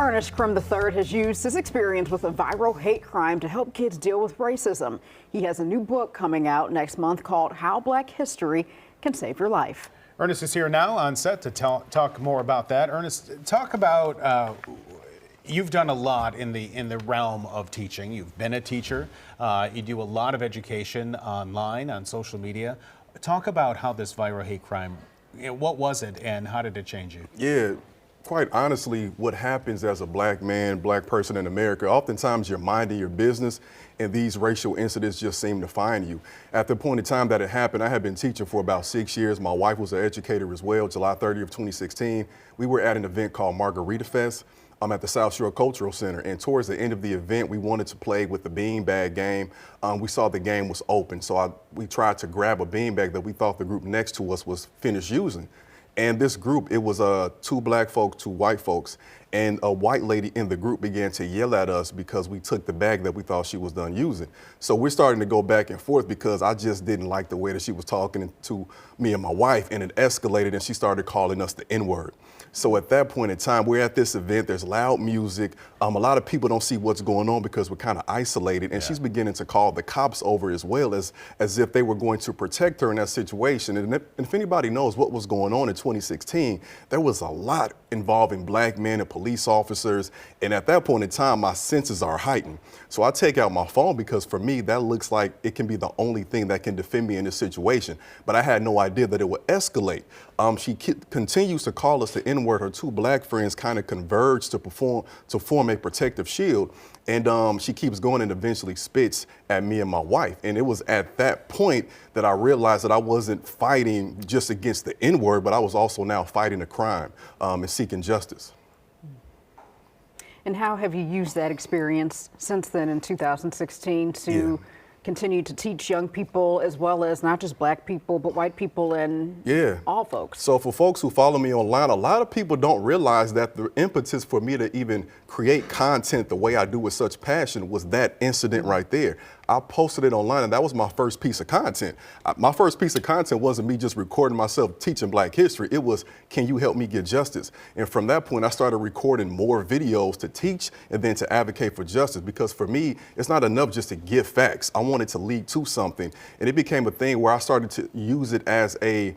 Ernest Crim III has used his experience with a viral hate crime to help kids deal with racism. He has a new book coming out next month called How Black History Can Save Your Life. Ernest is here now on set to talk more about that. Ernest, talk about you've done a lot in the realm of teaching. You've been a teacher. You do a lot of education online, on social media. Talk about how this viral hate crime, what was it and how did it change you? Yeah, quite honestly, what happens as a black man, black person in America, oftentimes you're minding your business and these racial incidents just seem to find you. At the point in time that it happened, I had been teaching for about 6 years. My wife was an educator as well. July 30th of 2016, we were at an event called Margarita Fest. I'm at the South Shore Cultural Center, and towards the end of the event, we wanted to play with the beanbag game. We saw the game was open, so we tried to grab a beanbag that we thought the group next to us was finished using. And this group, it was two black folks, two white folks, and a white lady in the group began to yell at us because we took the bag that we thought she was done using. So we're starting to go back and forth because I just didn't like the way that she was talking to me and my wife, and it escalated and she started calling us the N-word. So at that point in time, we're at this event, there's loud music. A lot of people don't see what's going on because we're kind of isolated, and she's beginning to call the cops over as well as if they were going to protect her in that situation. And if anybody knows what was going on in 2016, there was a lot involving black men and police officers. And at that point in time, my senses are heightened. So I take out my phone because for me, that looks like it can be the only thing that can defend me in this situation. But I had no idea that it would escalate. She continues to call us the N-word. Her two black friends kind of converge to form a protective shield. And she keeps going and eventually spits at me and my wife. And it was at that point that I realized that I wasn't fighting just against the N-word, but I was also now fighting a crime and seeking justice. And how have you used that experience since then in 2016 to continue to teach young people, as well as not just black people, but white people and all folks? So for folks who follow me online, a lot of people don't realize that the impetus for me to even create content the way I do with such passion was that incident right there. I posted it online, and that was my first piece of content. My first piece of content wasn't me just recording myself teaching black history. It was, can you help me get justice? And from that point, I started recording more videos to teach and then to advocate for justice, because for me, it's not enough just to give facts. I wanted to lead to something. And it became a thing where I started to use it as a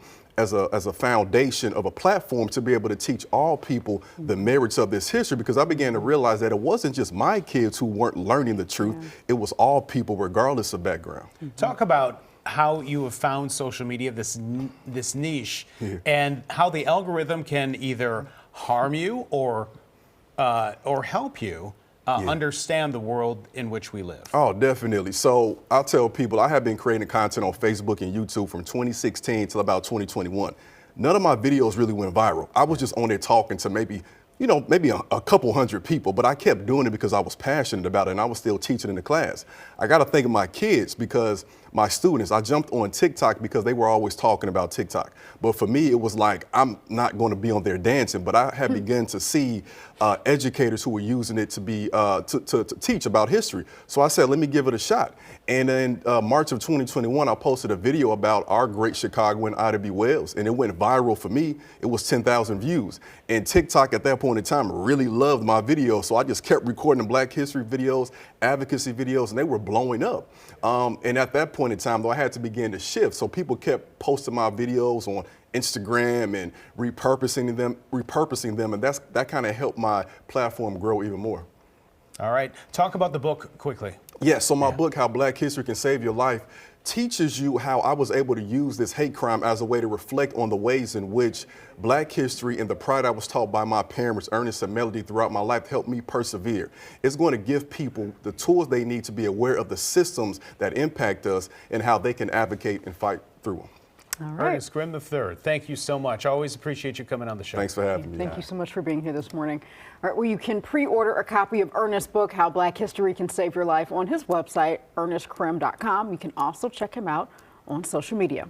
foundation of a platform to be able to teach all people the merits of this history, because I began to realize that it wasn't just my kids who weren't learning the truth, it was all people regardless of background. Talk about how you have found social media, this niche, and how the algorithm can either harm you or help you understand the world in which we live. Oh, definitely. So I'll tell people, I have been creating content on Facebook and YouTube from 2016 till about 2021. None of my videos really went viral. I was just on there talking to maybe a couple hundred people, but I kept doing it because I was passionate about it and I was still teaching in the class. I got to think of my kids, because my students, I jumped on TikTok because they were always talking about TikTok. But for me, it was like, I'm not going to be on there dancing, but I had begun to see educators who were using it to be to teach about history. So I said, let me give it a shot. And in March of 2021, I posted a video about our great Chicagoan Ida B. Wells, and it went viral for me. It was 10,000 views. And TikTok at that point in time really loved my video, so I just kept recording black history videos, advocacy videos, and they were blowing up. And at that point in time, though, I had to begin to shift. So people kept posting my videos on Instagram and repurposing them, and that kind of helped my platform grow even more. All right, talk about the book quickly. Yeah, so my book, How Black History Can Save Your Life, teaches you how I was able to use this hate crime as a way to reflect on the ways in which black history and the pride I was taught by my parents, Ernest and Melody, throughout my life helped me persevere. It's going to give people the tools they need to be aware of the systems that impact us and how they can advocate and fight through them. All right. Ernest Crim III, thank you so much. I always appreciate you coming on the show. Thanks for having me. Thank you so much for being here this morning. All right, well, you can pre-order a copy of Ernest's book, How Black History Can Save Your Life, on his website, ernestcrim.com. You can also check him out on social media.